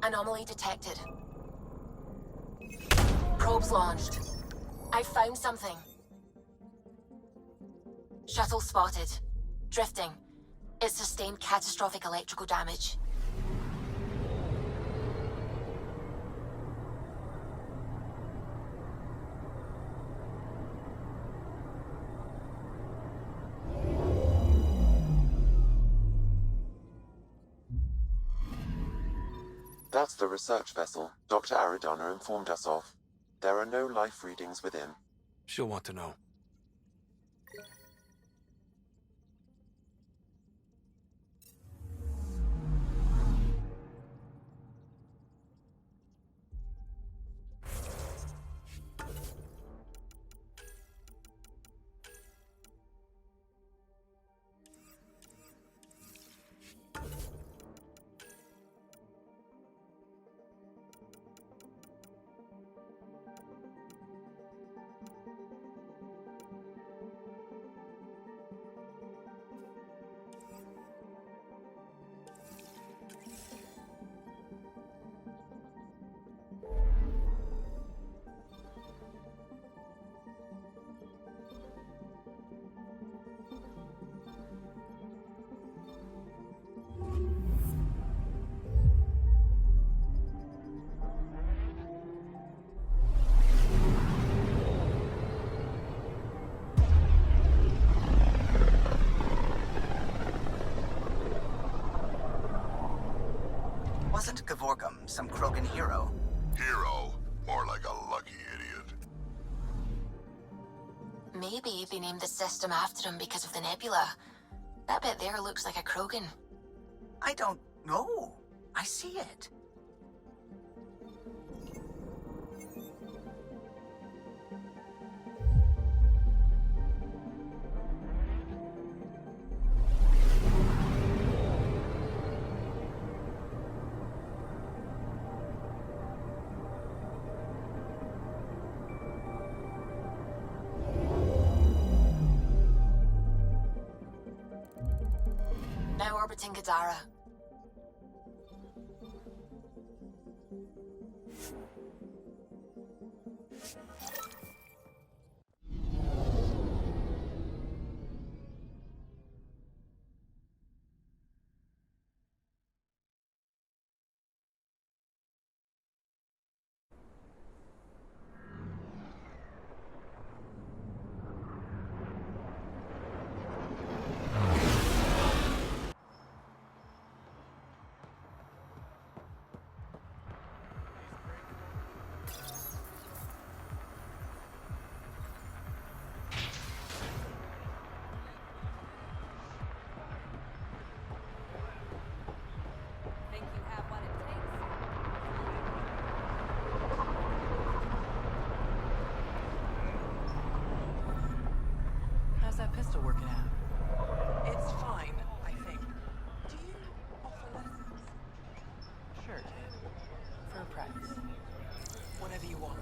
Anomaly detected. Probes launched. I found something. Shuttle spotted. Drifting. It sustained catastrophic electrical damage. That's the research vessel Dr. Aridana informed us of. There are no life readings within. She'll want to know. Wasn't Gavorgum some Krogan hero? Hero? More like a lucky idiot. Maybe they named the system after him because of the nebula. That bit there looks like a Krogan. I don't know. I see it. Now orbiting Gadara. Think you have what it takes? How's that pistol working out? It's fine, I think. Do you offer lessons? Sure, kid. For a price. Whatever you want.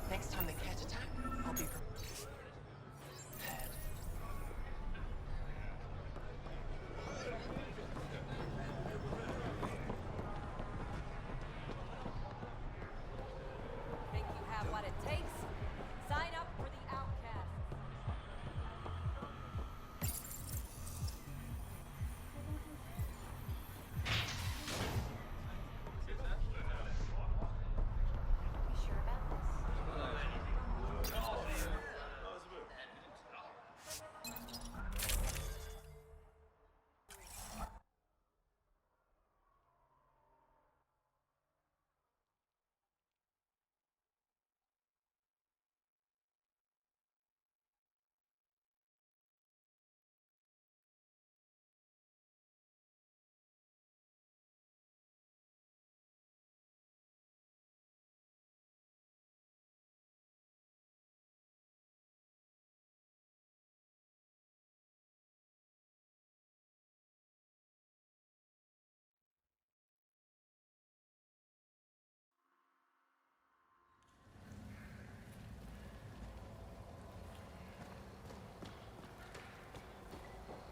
Next time the cat attack, I'll be prepared. Think you have what it takes? Sign up for the Outcast. You sure about this?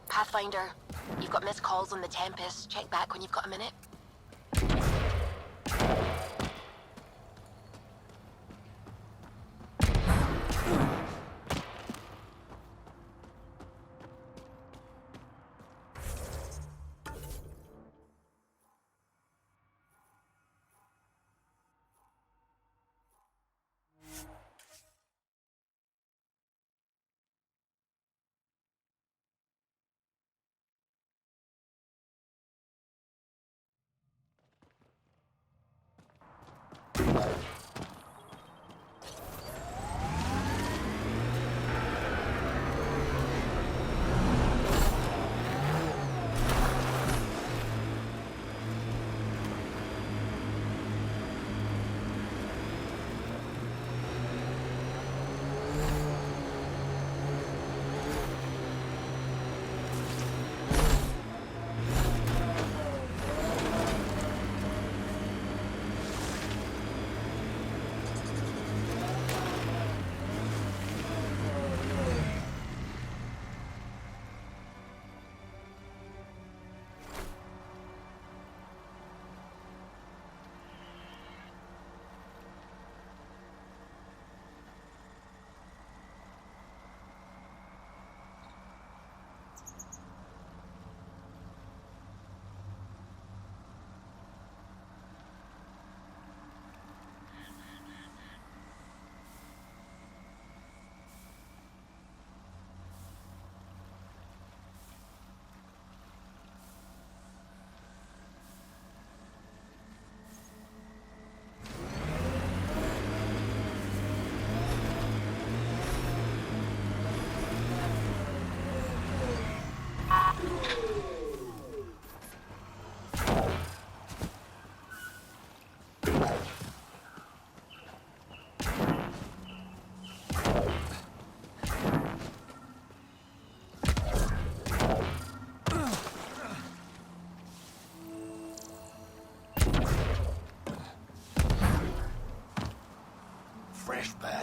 Pathfinder, you've got missed calls on the Tempest. Check back when you've got a minute.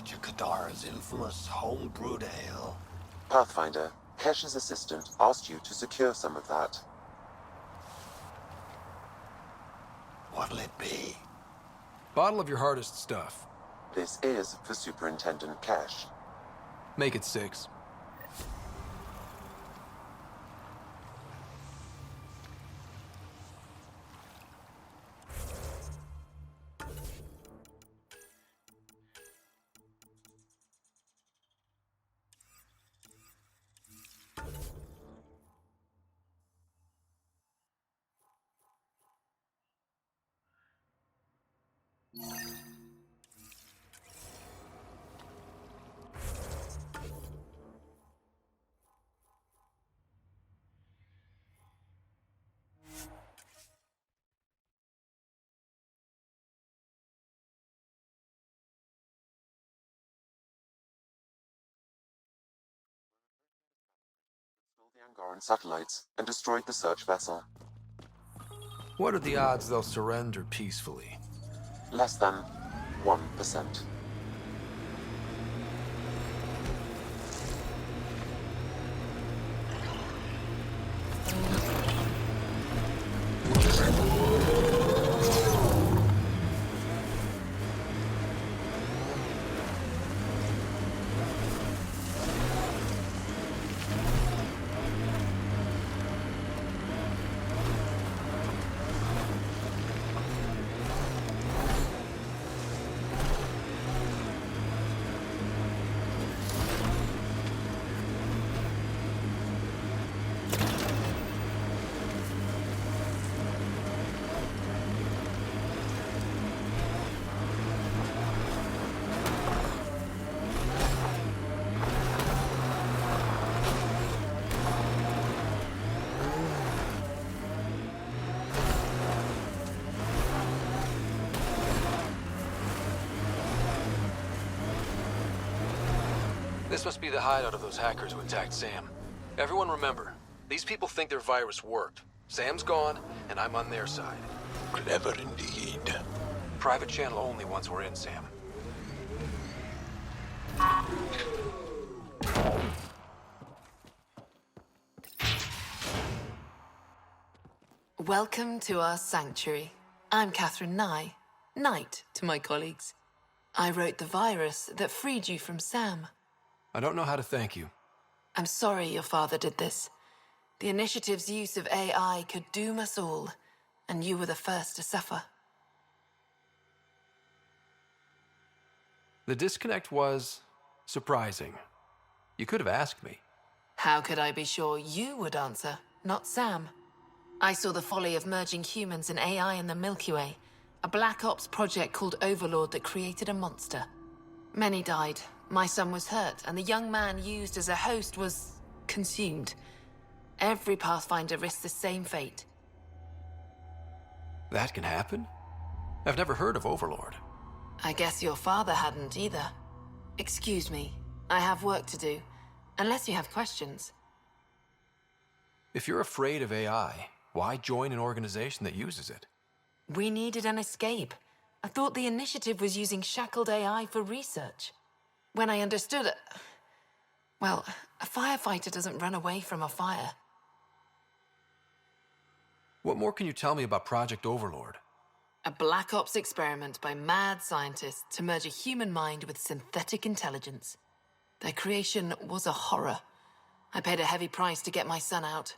Roger Kadara's infamous home-brewed ale. Pathfinder, Kesh's assistant asked you to secure some of that. What'll it be? Bottle of your hardest stuff. This is for Superintendent Kesh. Make it 6. Stole the Angaran satellites and destroyed the search vessel. What are the odds they'll surrender peacefully? Less than 1%. This must be the hideout of those hackers who attacked Sam. Everyone remember, these people think their virus worked. Sam's gone, and I'm on their side. Clever indeed. Private channel only once we're in, Sam. Welcome to our sanctuary. I'm Catherine Nye, Knight to my colleagues. I wrote the virus that freed you from Sam. I don't know how to thank you. I'm sorry your father did this. The Initiative's use of AI could doom us all, and you were the first to suffer. The disconnect was surprising. You could have asked me. How could I be sure you would answer, not Sam? I saw the folly of merging humans and AI in the Milky Way, a Black Ops project called Overlord that created a monster. Many died. My son was hurt, and the young man used as a host was consumed. Every Pathfinder risks the same fate. That can happen? I've never heard of Overlord. I guess your father hadn't either. Excuse me, I have work to do. Unless you have questions. If you're afraid of AI, why join an organization that uses it? We needed an escape. I thought the Initiative was using shackled AI for research. When I understood it... Well, a firefighter doesn't run away from a fire. What more can you tell me about Project Overlord? A Black Ops experiment by mad scientists to merge a human mind with synthetic intelligence. Their creation was a horror. I paid a heavy price to get my son out.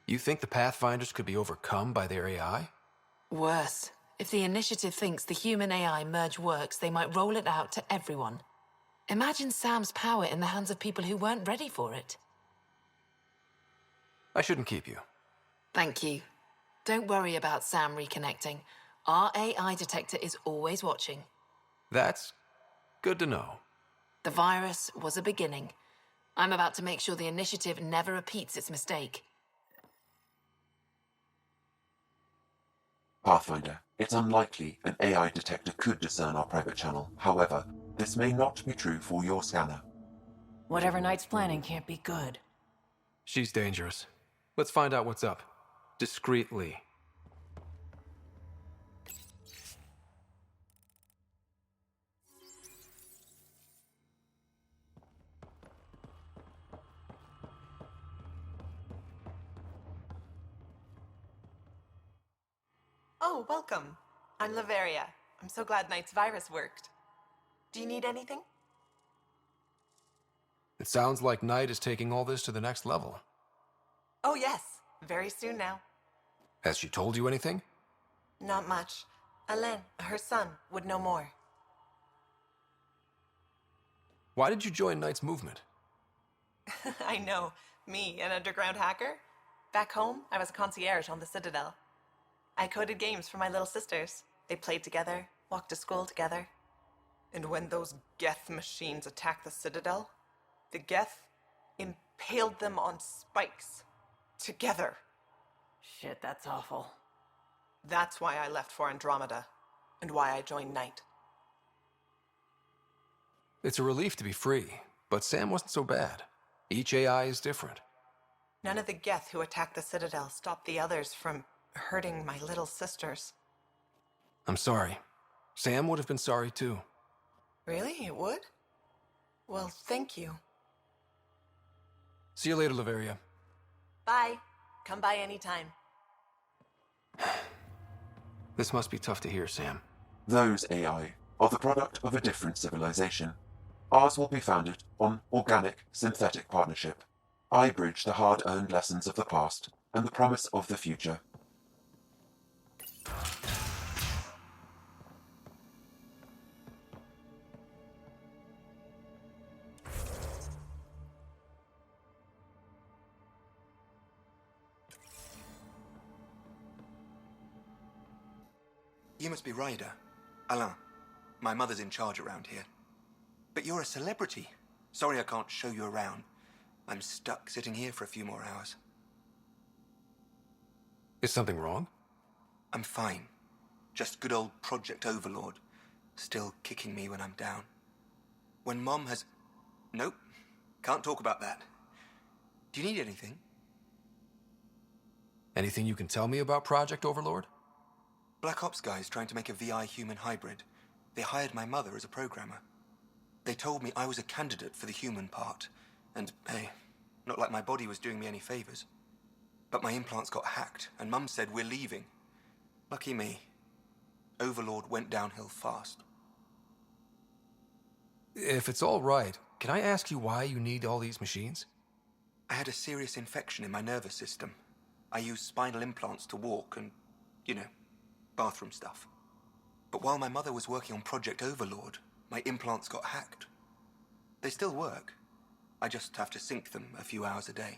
You think the Pathfinders could be overcome by their AI? Worse. If the Initiative thinks the human-AI merge works, they might roll it out to everyone. Imagine Sam's power in the hands of people who weren't ready for it. I shouldn't keep you. Thank you. Don't worry about Sam reconnecting. Our AI detector is always watching. That's good to know. The virus was a beginning. I'm about to make sure the Initiative never repeats its mistake. Pathfinder, it's unlikely an AI detector could discern our private channel. However, this may not be true for your scanner. Whatever Knight's planning can't be good. She's dangerous. Let's find out what's up. Discreetly. Oh, welcome. I'm Laveria. I'm so glad Knight's virus worked. Do you need anything? It sounds like Knight is taking all this to the next level. Oh, yes. Very soon now. Has she told you anything? Not much. Alain, her son, would know more. Why did you join Knight's movement? I know. Me, an underground hacker? Back home, I was a concierge on the Citadel. I coded games for my little sisters. They played together, walked to school together. And when those Geth machines attacked the Citadel, the Geth impaled them on spikes. Together. Shit, that's awful. That's why I left for Andromeda, and why I joined Knight. It's a relief to be free, but Sam wasn't so bad. Each AI is different. None of the Geth who attacked the Citadel stopped the others from hurting my little sisters. I'm sorry. Sam would have been sorry too. Really? It would? Well, thank you. See you later, Laveria. Bye. Come by anytime. This must be tough to hear, Sam. Those AI are the product of a different civilization. Ours will be founded on organic, synthetic partnership. I bridge the hard-earned lessons of the past and the promise of the future. You must be Ryder. Alain. My mother's in charge around here. But you're a celebrity. Sorry I can't show you around. I'm stuck sitting here for a few more hours. Is something wrong? I'm fine. Just good old Project Overlord. Still kicking me when I'm down. When Mom has... Nope. Can't talk about that. Do you need anything? Anything you can tell me about Project Overlord? Black Ops guys trying to make a VI human hybrid. They hired my mother as a programmer. They told me I was a candidate for the human part. And, hey, not like my body was doing me any favors. But my implants got hacked, and Mum said we're leaving. Lucky me. Overlord went downhill fast. If it's all right, can I ask you why you need all these machines? I had a serious infection in my nervous system. I used spinal implants to walk and, you know, bathroom stuff. But while my mother was working on Project Overlord, my implants got hacked. They still work. I just have to sync them a few hours a day.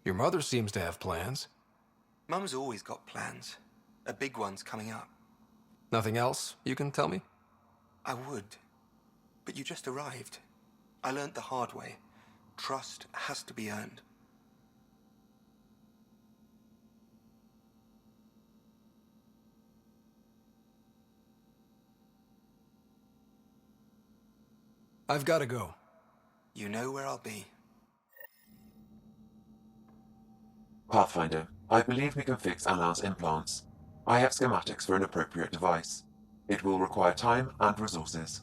Your mother seems to have plans. Mum's always got plans. A big one's coming up. Nothing else you can tell me? I would. But you just arrived. I learned the hard way. Trust has to be earned. I've got to go. You know where I'll be. Pathfinder, I believe we can fix Alain's implants. I have schematics for an appropriate device. It will require time and resources.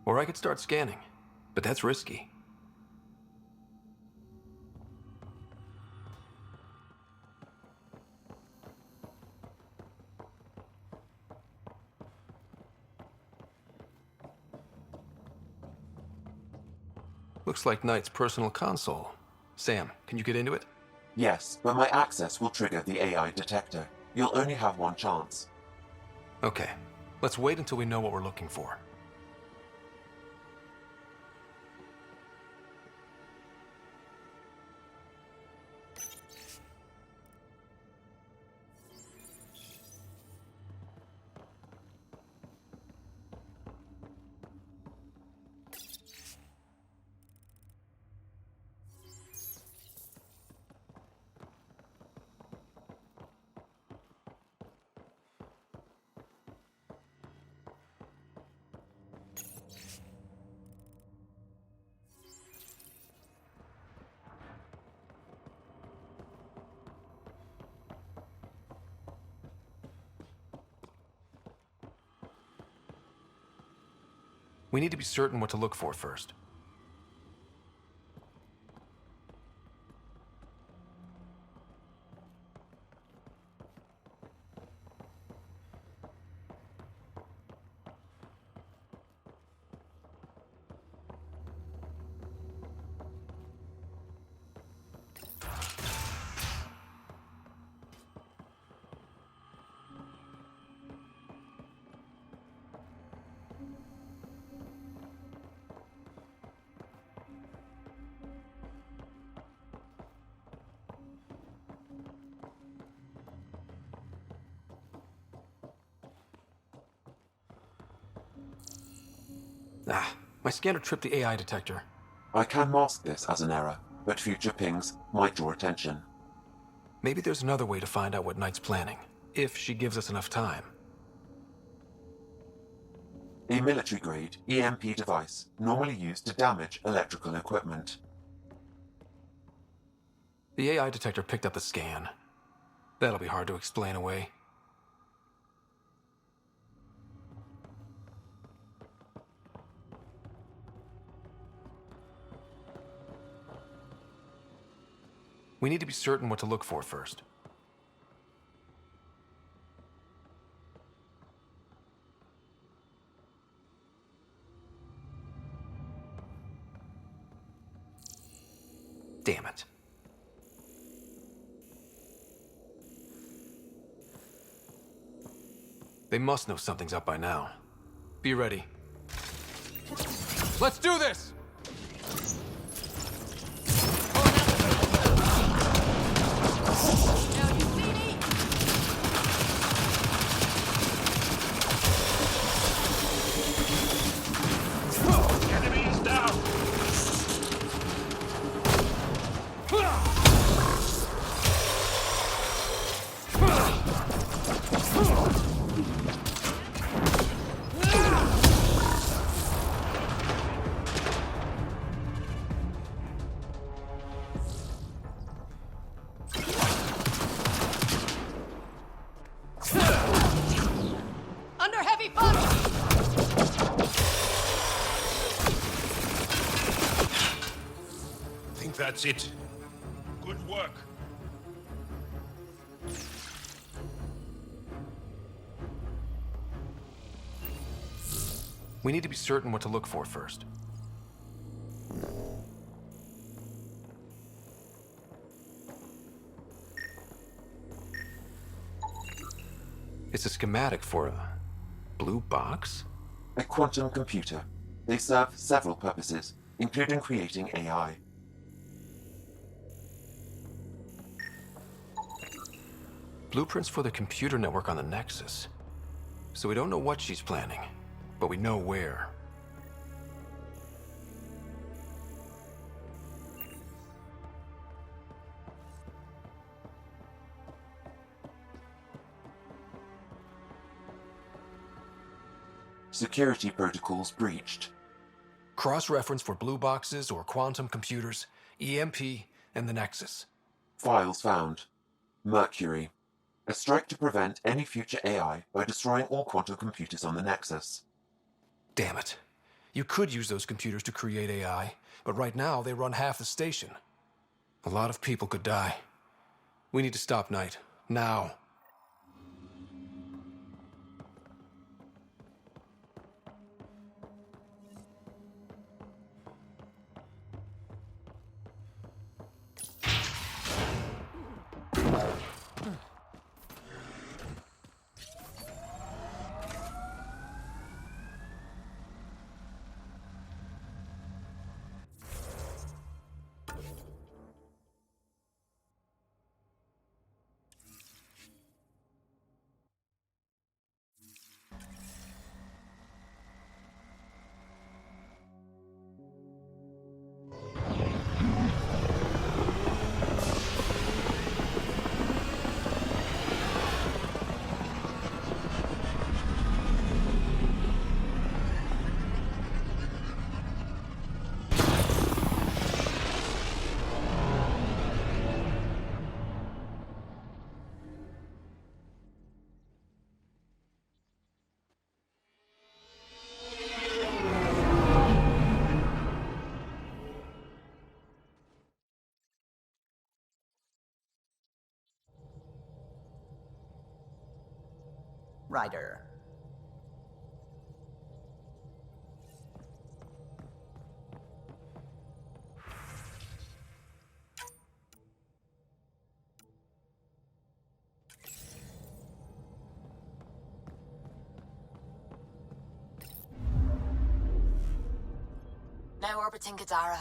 Or I could start scanning, but that's risky. Looks like Knight's personal console. Sam, can you get into it? Yes, but my access will trigger the AI detector. You'll only have one chance. Okay, let's wait until we know what we're looking for. We need to be certain what to look for first. Ah, my scanner tripped the AI detector. I can mask this as an error, but future pings might draw attention. Maybe there's another way to find out what Knight's planning, if she gives us enough time. A military-grade EMP device normally used to damage electrical equipment. The AI detector picked up the scan. That'll be hard to explain away. We need to be certain what to look for first. Damn it. They must know something's up by now. Be ready. Let's do this! Now you see me? Enemy is down! Under heavy fire! Think that's it. Good work. We need to be certain what to look for first. It's a schematic for a blue box? A quantum computer. They serve several purposes, including creating AI. Blueprints for the computer network on the Nexus. So we don't know what she's planning, but we know where. Security protocols breached. Cross-reference for blue boxes or quantum computers, EMP, and the Nexus. Files found. Mercury. A strike to prevent any future AI by destroying all quantum computers on the Nexus. Damn it. You could use those computers to create AI, but right now they run half the station. A lot of people could die. We need to stop Knight. Now. Ryder. Now orbiting Gadara.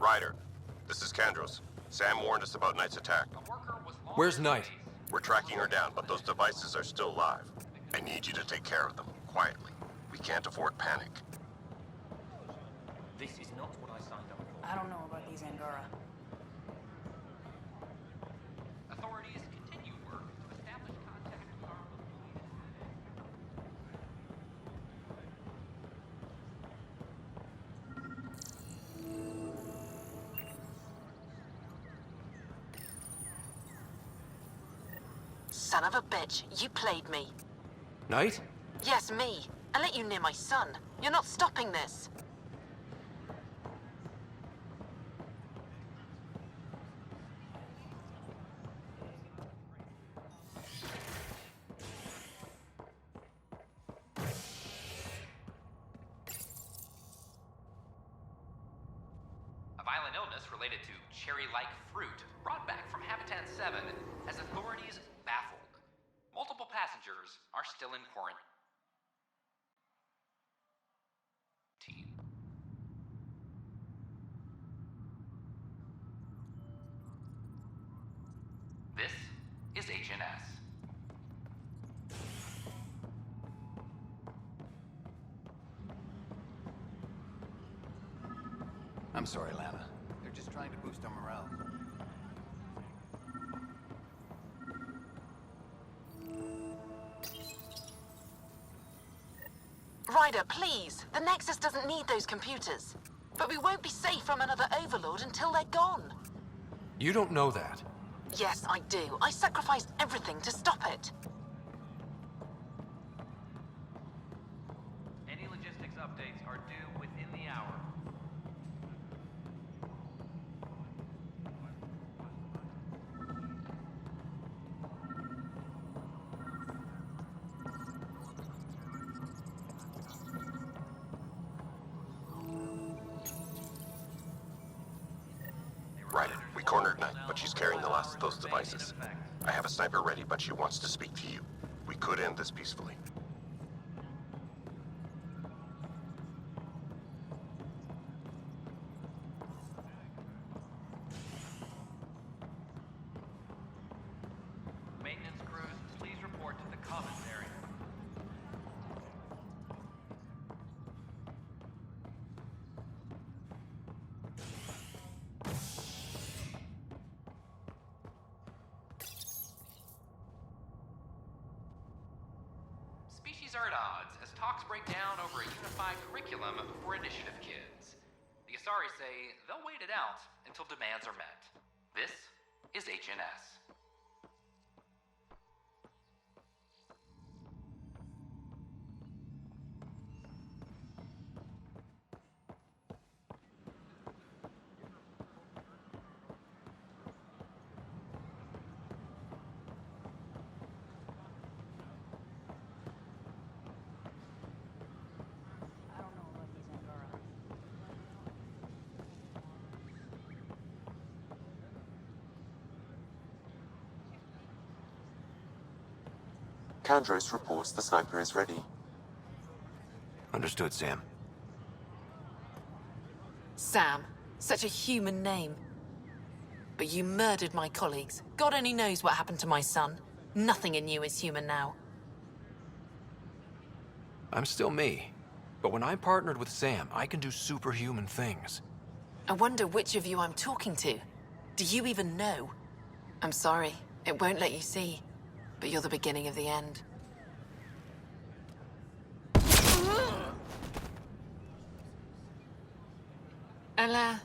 Ryder, this is Kandros. Sam warned us about Knight's attack. Where's Knight? We're tracking her down, but those devices are still live. I need you to take care of them, quietly. We can't afford panic. This is not what I signed up for. I don't know about these Angara. Authorities continue work to establish contact with our Son of a bitch, you played me. Knight? Yes, me. I let you near my son. You're not stopping this. A violent illness related to cherry-like fruit brought back from Habitat 7 has authorities baffled. Multiple passengers are still in quarantine. This is HNS. I'm sorry, Lana. They're just trying to boost our morale. Ryder, please. The Nexus doesn't need those computers. But we won't be safe from another Overlord until they're gone. You don't know that. Yes, I do. I sacrificed everything to stop it. Any logistics updates are due within the hour. Ryder, we cornered Knight, but she's carrying the last of those devices. I have a sniper ready, but she wants to speak to you. We could end this peacefully. Maintenance crews, please report to the commons area. Species are at odds as talks break down over a unified curriculum for initiative kids. The Asari say they'll wait it out until demands are met. This is HNS. Kandros reports the sniper is ready. Understood, Sam. Sam. Such a human name. But you murdered my colleagues. God only knows what happened to my son. Nothing in you is human now. I'm still me. But when I'm partnered with Sam, I can do superhuman things. I wonder which of you I'm talking to. Do you even know? I'm sorry. It won't let you see. But you're the beginning of the end. Ella,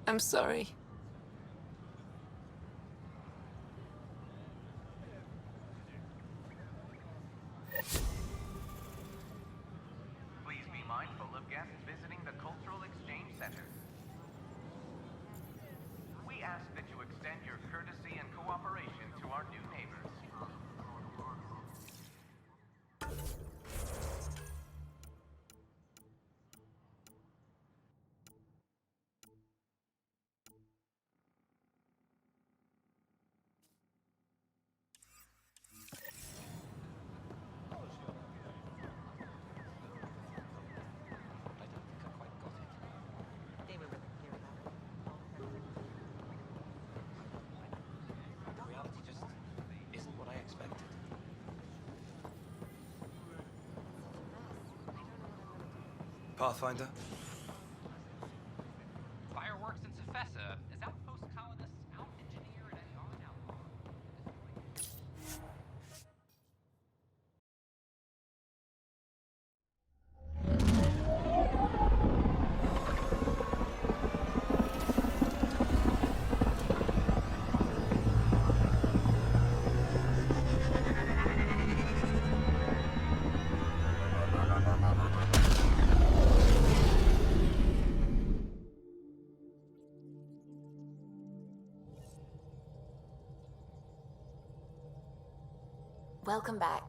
I'm sorry. Please be mindful of guests visiting the Cultural Exchange Center. We ask that you extend your courtesy and cooperation to our new neighbors. Pathfinder? Fireworks in Cephessa as outpost colonists out-engineer an Aeon outlaw. Welcome back.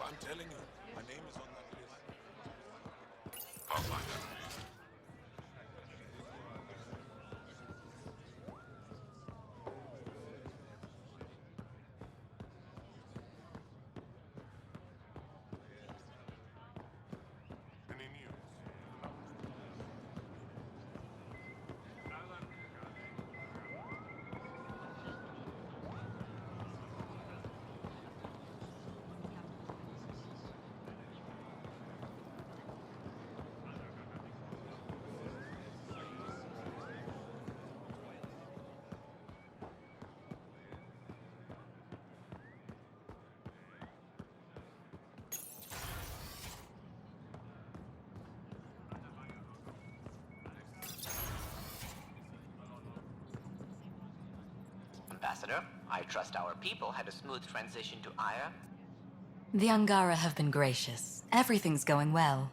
I'm telling you, my name is on that list. Pathfinder. Ambassador. I trust our people had a smooth transition to Aya. The Angara have been gracious. Everything's going well.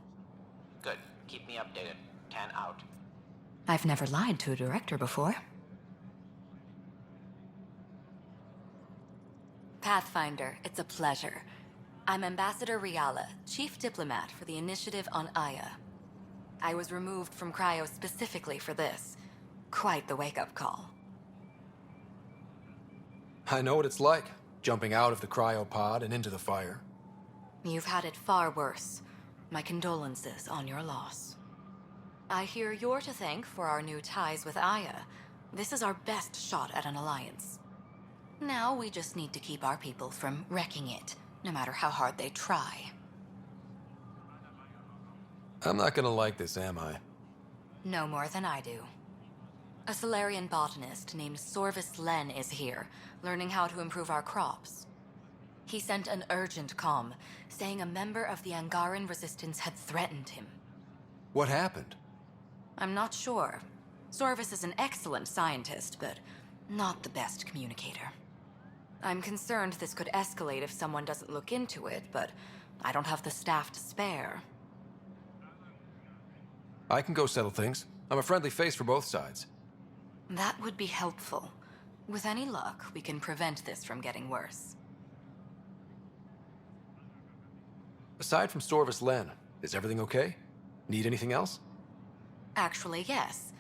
Good. Keep me updated. 10 out. I've never lied to a director before. Pathfinder, it's a pleasure. I'm Ambassador Riala, Chief Diplomat for the Initiative on Aya. I was removed from Cryo specifically for this. Quite the wake-up call. I know what it's like, jumping out of the cryopod and into the fire. You've had it far worse. My condolences on your loss. I hear you're to thank for our new ties with Aya. This is our best shot at an alliance. Now we just need to keep our people from wrecking it, no matter how hard they try. I'm not gonna like this, am I? No more than I do. A Solarian botanist named Sorvis Len is here, learning how to improve our crops. He sent an urgent comm, saying a member of the Angaran resistance had threatened him. What happened? I'm not sure. Sorvis is an excellent scientist, but not the best communicator. I'm concerned this could escalate if someone doesn't look into it, but I don't have the staff to spare. I can go settle things. I'm a friendly face for both sides. That would be helpful. With any luck, we can prevent this from getting worse. Aside from Sorvis Len, is everything okay? Need anything else? Actually, yes.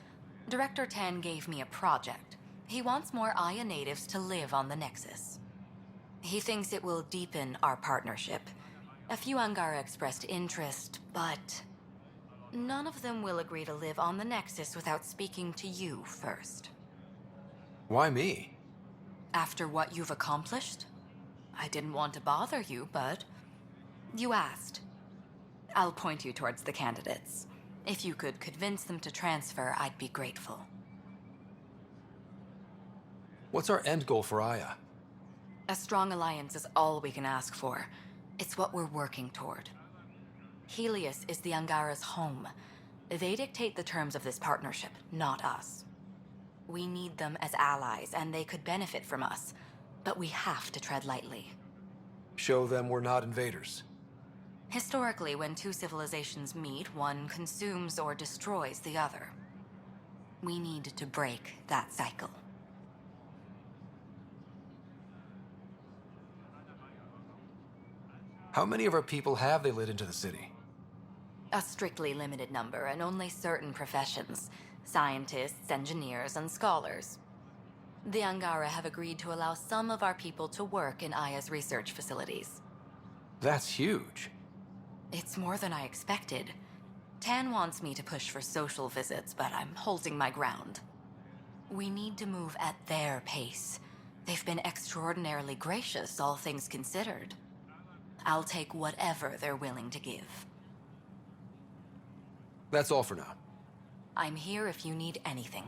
Director Tan gave me a project. He wants more Aya natives to live on the Nexus. He thinks it will deepen our partnership. A few Angara expressed interest, but none of them will agree to live on the Nexus without speaking to you first. Why me? After what you've accomplished? I didn't want to bother you, but you asked. I'll point you towards the candidates. If you could convince them to transfer, I'd be grateful. What's our end goal for Aya? A strong alliance is all we can ask for. It's what we're working toward. Helios is the Angara's home. They dictate the terms of this partnership, not us. We need them as allies, and they could benefit from us. But we have to tread lightly. Show them we're not invaders. Historically, when two civilizations meet, one consumes or destroys the other. We need to break that cycle. How many of our people have they let into the city? A strictly limited number, and only certain professions. Scientists, engineers, and scholars. The Angara have agreed to allow some of our people to work in Aya's research facilities. That's huge. It's more than I expected. Tan wants me to push for social visits, but I'm holding my ground. We need to move at their pace. They've been extraordinarily gracious, all things considered. I'll take whatever they're willing to give. That's all for now. I'm here if you need anything.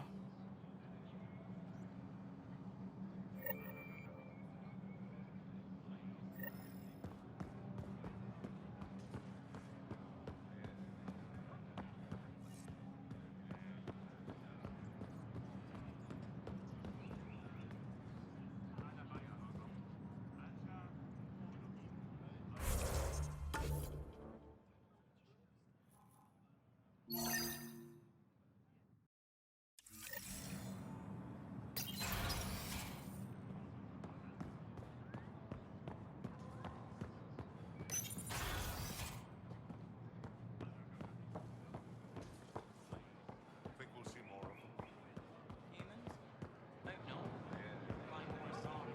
Think we'll see more of them. Humans? Oh no. Find more song.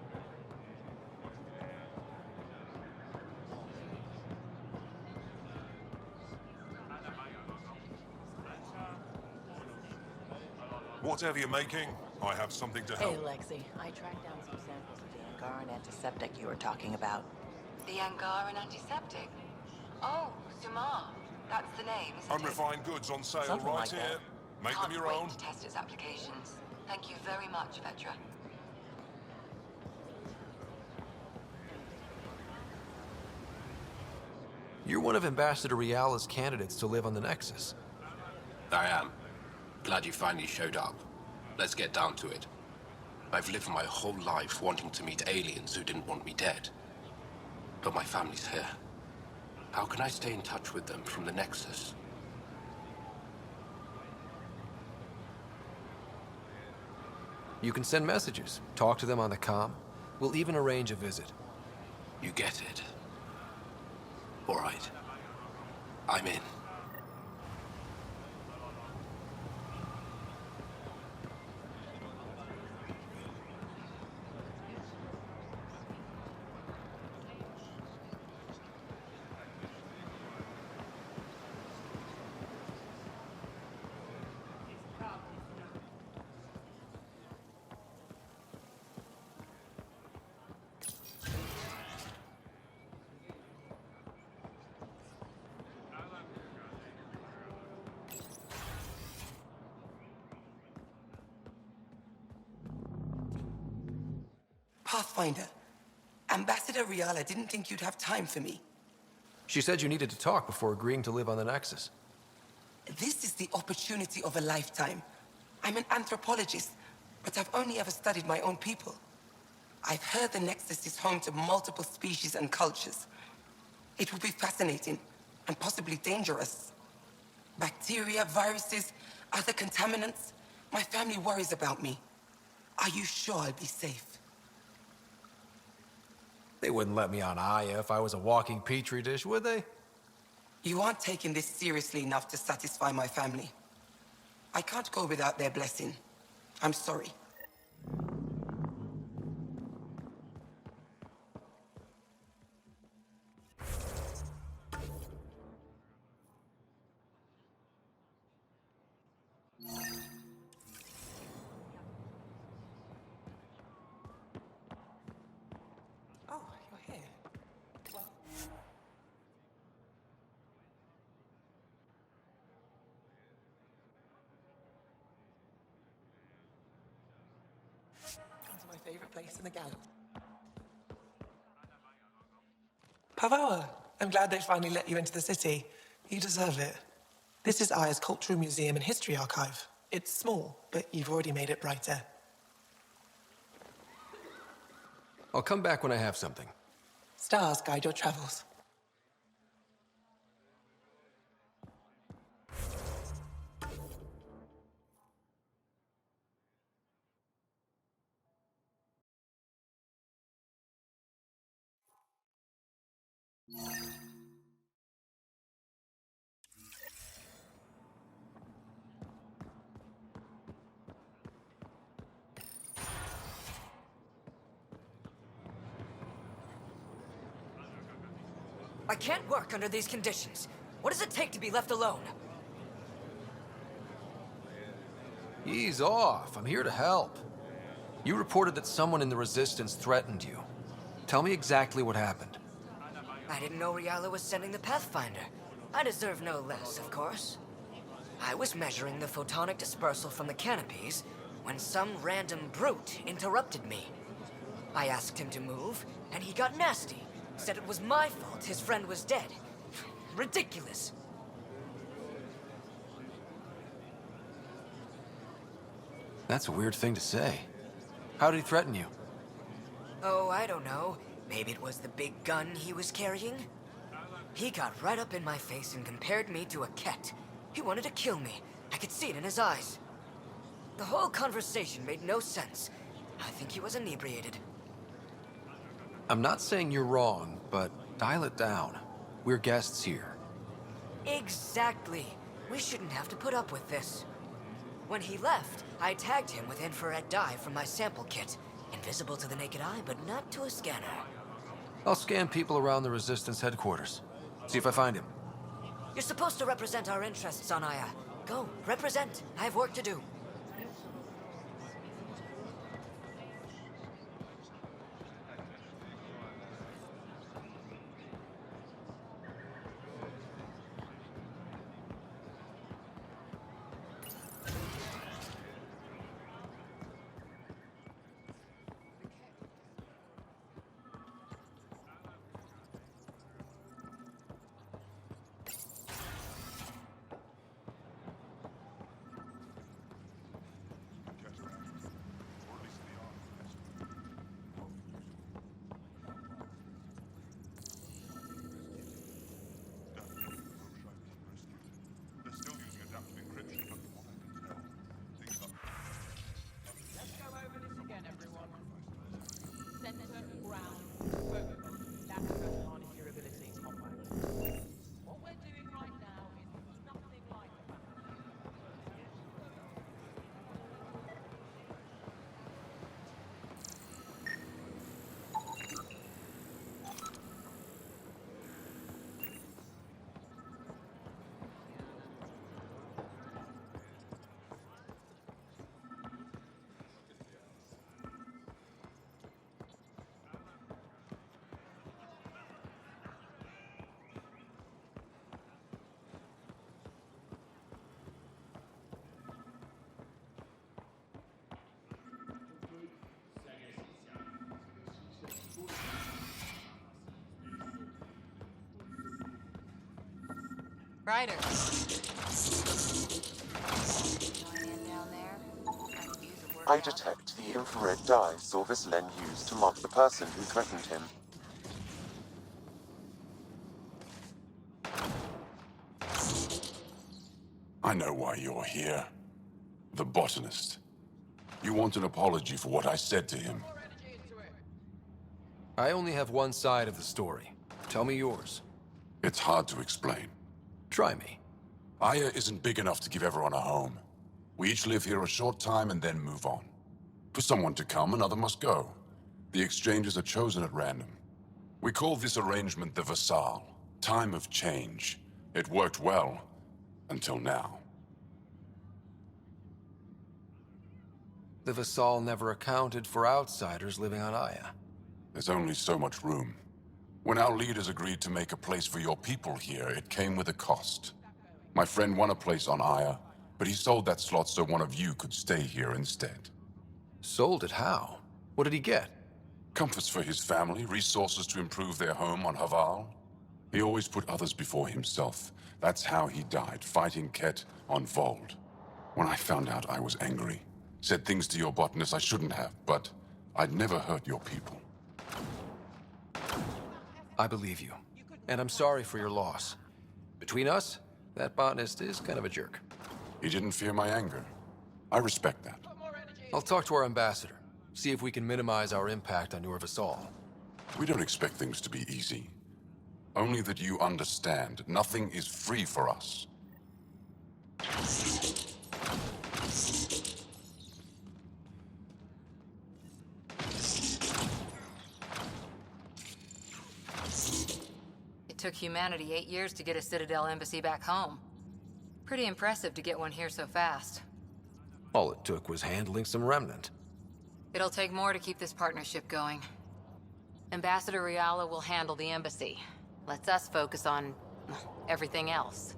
Whatever you're making, I have something to Hey, help. Lexi. I tracked down some samples of the Angaran antiseptic you were talking about. The Angaran antiseptic? Oh, Sumar. That's the name, isn't it? Unrefined goods on sale Something right like here. that. Make them Can't your wait own. to test its applications. Thank you very much, Vetra. You're one of Ambassador Riala's candidates to live on the Nexus. I am. Glad you finally showed up. Let's get down to it. I've lived my whole life wanting to meet aliens who didn't want me dead. But my family's here. How can I stay in touch with them from the Nexus? You can send messages, talk to them on the comm. We'll even arrange a visit. You get it. All right. I'm in. Pathfinder, Ambassador Riala didn't think you'd have time for me. She said you needed to talk before agreeing to live on the Nexus. This is the opportunity of a lifetime. I'm an anthropologist, but I've only ever studied my own people. I've heard the Nexus is home to multiple species and cultures. It will be fascinating and possibly dangerous. Bacteria, viruses, other contaminants. My family worries about me. Are you sure I'll be safe? They wouldn't let me on Aya if I was a walking petri dish, would they? You aren't taking this seriously enough to satisfy my family. I can't go without their blessing. I'm sorry. Oh, you're here. Well... Come to my favorite place in the galaxy. Pavoa, I'm glad they finally let you into the city. You deserve it. This is Aya's Cultural Museum and History Archive. It's small, but you've already made it brighter. I'll come back when I have something. Stars guide your travels. I can't work under these conditions. What does it take to be left alone? Ease off. I'm here to help. You reported that someone in the Resistance threatened you. Tell me exactly what happened. I didn't know Riala was sending the Pathfinder. I deserve no less, of course. I was measuring the photonic dispersal from the canopies when some random brute interrupted me. I asked him to move, and he got nasty. Said it was my fault his friend was dead. Ridiculous. That's a weird thing to say. How did he threaten you? Oh, I don't know. Maybe it was the big gun he was carrying? He got right up in my face and compared me to a cat. He wanted to kill me. I could see it in his eyes. The whole conversation made no sense. I think he was inebriated. I'm not saying you're wrong, but dial it down. We're guests here. Exactly. We shouldn't have to put up with this. When he left, I tagged him with infrared dye from my sample kit. Invisible to the naked eye, but not to a scanner. I'll scan people around the Resistance headquarters. See if I find him. You're supposed to represent our interests on Aya. Go, represent. I have work to do. Ryder. I detect the infrared dye Sorvis Len used to mark the person who threatened him. I know why you're here. The botanist. You want an apology for what I said to him. I only have one side of the story. Tell me yours. It's hard to explain. Try me. Aya isn't big enough to give everyone a home. We each live here a short time and then move on. For someone to come, another must go. The exchanges are chosen at random. We call this arrangement the Vassal. Time of change. It worked well, until now. The Vassal never accounted for outsiders living on Aya. There's only so much room. When our leaders agreed to make a place for your people here, it came with a cost. My friend won a place on Aya, but he sold that slot so one of you could stay here instead. Sold it how? What did he get? Comforts for his family, resources to improve their home on Haval. He always put others before himself. That's how he died, fighting Ket on Vold. When I found out, I was angry. Said things to your botanist I shouldn't have, but I'd never hurt your people. I believe you, and I'm sorry for your loss. Between us, that botanist is kind of a jerk. He didn't fear my anger. I respect that. I'll talk to our ambassador, see if we can minimize our impact on your Vassal. We don't expect things to be easy. Only that you understand, nothing is free for us. It took humanity 8 years to get a Citadel embassy back home. Pretty impressive to get one here so fast. All it took was handling some remnant. It'll take more to keep this partnership going. Ambassador Riala will handle the embassy. Lets us focus on everything else.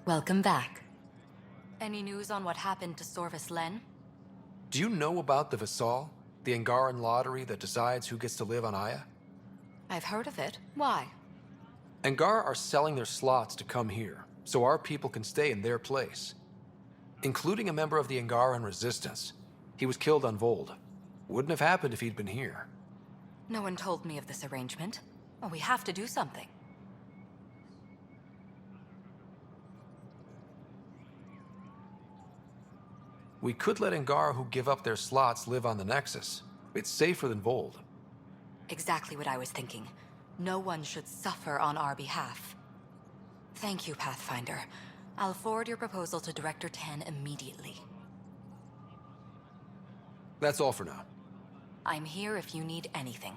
Welcome back. Any news on what happened to Sorvis Len? Do you know about the Vassal? The Angaran lottery that decides who gets to live on Aya? I've heard of it. Why? Angar are selling their slots to come here, so our people can stay in their place. Including a member of the Angaran resistance. He was killed on Vold. Wouldn't have happened if he'd been here. No one told me of this arrangement. Well, we have to do something. We could let Angar who give up their slots live on the Nexus. It's safer than Vold. Exactly what I was thinking. No one should suffer on our behalf. Thank you, Pathfinder. I'll forward your proposal to Director 10 immediately. That's all for now. I'm here if you need anything.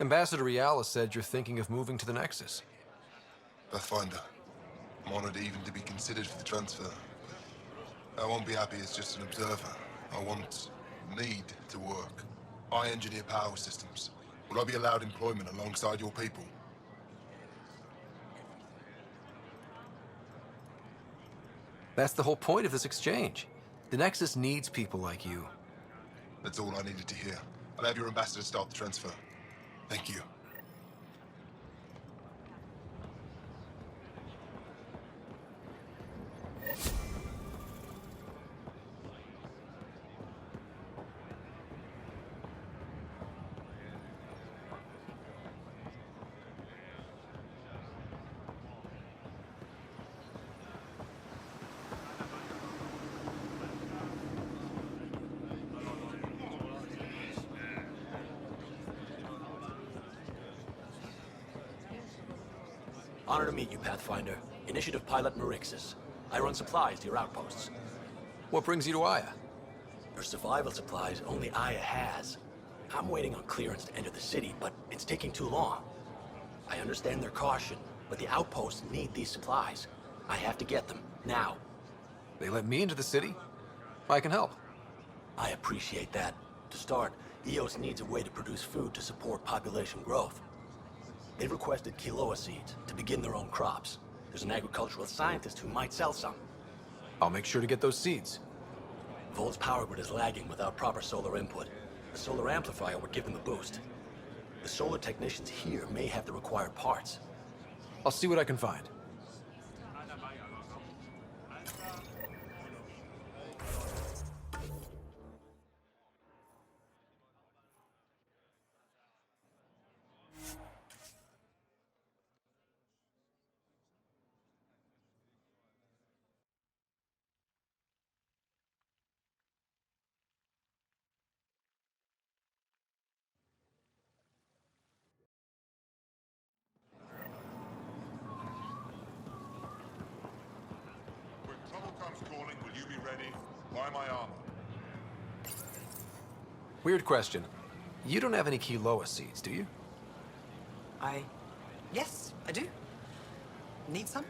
Ambassador Riala said you're thinking of moving to the Nexus. Pathfinder. I'm honored even to be considered for the transfer. I won't be happy as just an observer. Need to work. I engineer power systems. Will I be allowed employment alongside your people? That's the whole point of this exchange. The Nexus needs people like you. That's all I needed to hear. I'll have your ambassador start the transfer. Thank you. Honor to meet you, Pathfinder. Initiative Pilot Marixus. I run supplies to your outposts. What brings you to Aya? For survival supplies, only Aya has. I'm waiting on clearance to enter the city, but it's taking too long. I understand their caution, but the outposts need these supplies. I have to get them, now. They let me into the city? I can help. I appreciate that. To start, EOS needs a way to produce food to support population growth. They've requested quinoa seeds to begin their own crops. There's an agricultural scientist who might sell some. I'll make sure to get those seeds. Volt's power grid is lagging without proper solar input. The solar amplifier would give them a boost. The solar technicians here may have the required parts. I'll see what I can find. When trouble comes calling, will you be ready? Buy my armor. Weird question. You don't have any quinoa seeds, do you? Yes, I do. Need some?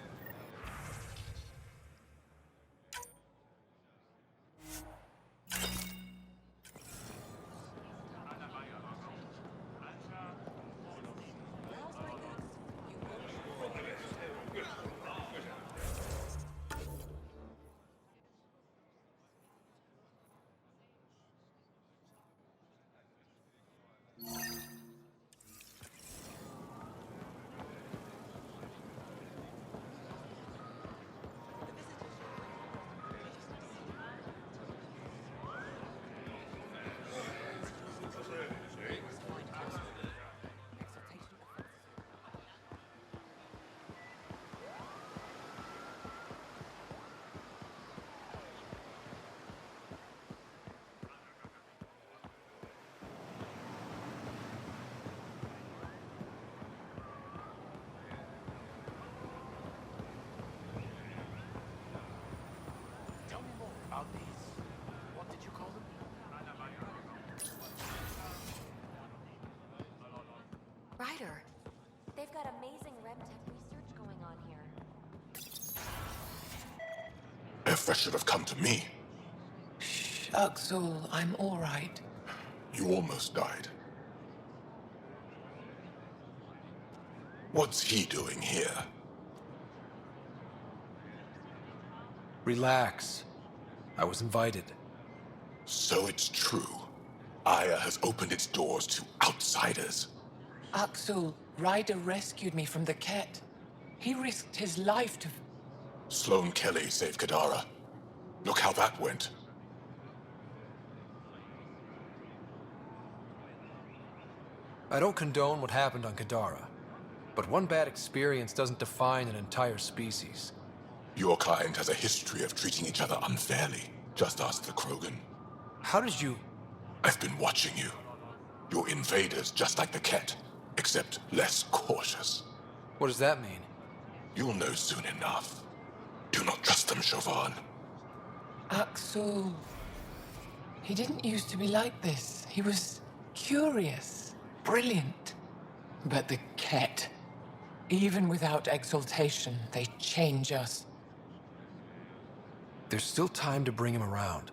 About these, what did you call them? Ryder, they've got amazing RevTech research going on here. Effect should have come to me. Shh, Axel, I'm all right. You almost died. What's he doing here? Relax. I was invited. So it's true. Aya has opened its doors to outsiders. Axel, Ryder rescued me from the Ket. He risked his life to... Sloane Kelly saved Kadara. Look how that went. I don't condone what happened on Kadara, but one bad experience doesn't define an entire species. Your kind has a history of treating each other unfairly. Just ask the Krogan. How did you... I've been watching you. You're invaders just like the Ket, except less cautious. What does that mean? You'll know soon enough. Do not trust them, Chauvin. Axel... He didn't used to be like this. He was curious, brilliant. But the Ket, even without exaltation, they change us. There's still time to bring him around.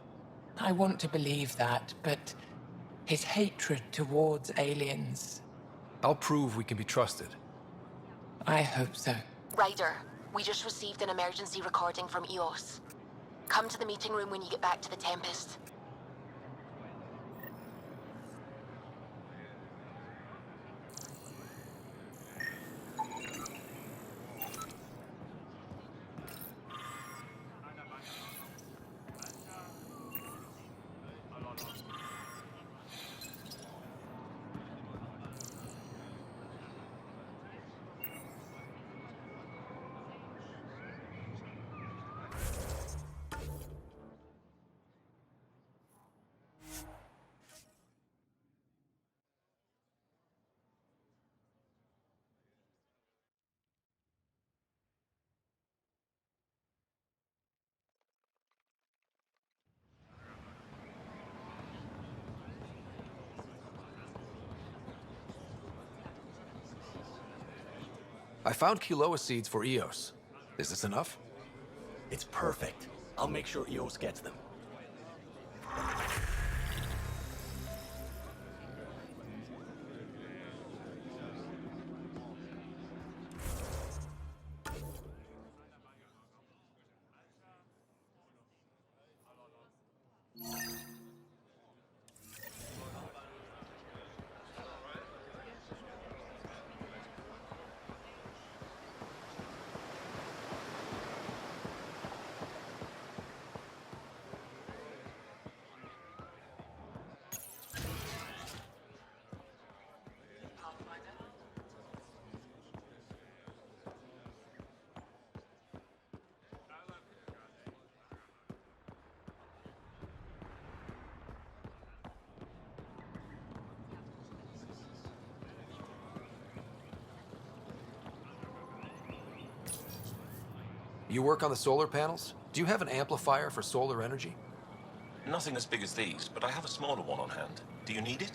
I want to believe that, but his hatred towards aliens... I'll prove we can be trusted. I hope so. Ryder, we just received an emergency recording from EOS. Come to the meeting room when you get back to the Tempest. I found Kiloa seeds for EOS. Is this enough? It's perfect. I'll make sure EOS gets them. You work on the solar panels? Do you have an amplifier for solar energy? Nothing as big as these, but I have a smaller one on hand. Do you need it?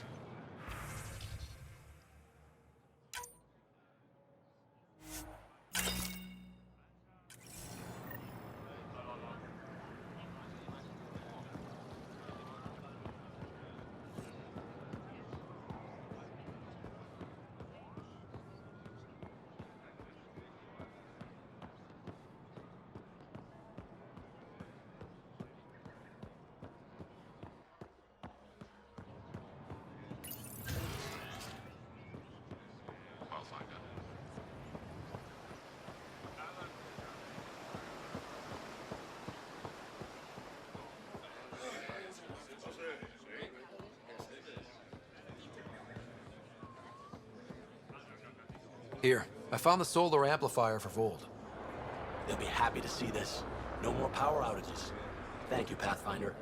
Here, I found the solar amplifier for Vold. They'll be happy to see this. No more power outages. Thank you, Pathfinder.